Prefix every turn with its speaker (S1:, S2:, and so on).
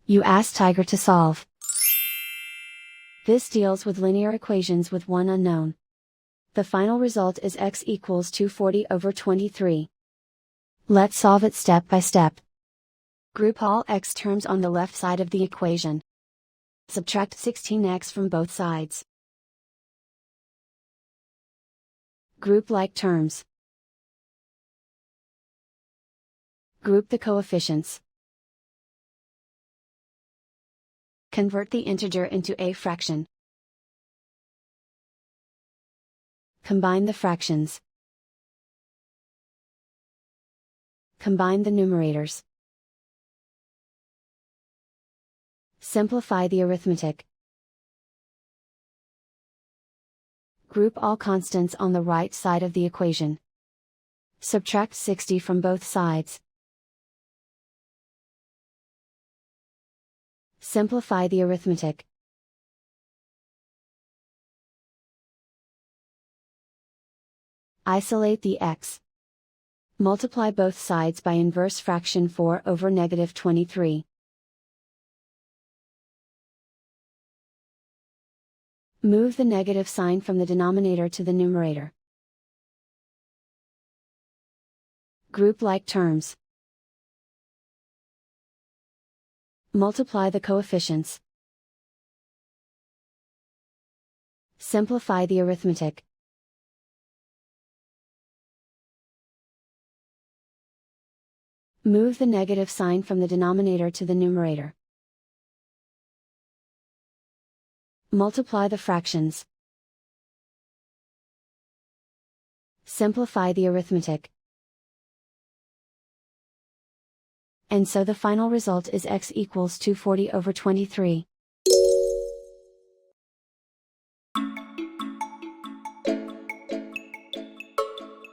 S1: You ask Tiger to solve. This deals with linear equations with one unknown. The final result is x equals 240/23. Let's solve it step by step. Group all x terms on the left side of the equation. Subtract 16x from both sides. Group like terms. Group the coefficients. Convert the integer into a fraction. Combine the fractions. Combine the numerators. Simplify the arithmetic. Group all constants on the right side of the equation. Subtract 60 from both sides. Simplify the arithmetic. Isolate the x. Multiply both sides by inverse fraction 4/-23. Move the negative sign from the denominator to the numerator. Group like terms. Multiply the coefficients. Simplify the arithmetic. Move the negative sign from the denominator to the numerator. Multiply the fractions. Simplify the arithmetic. And so the final result is x equals 240/23.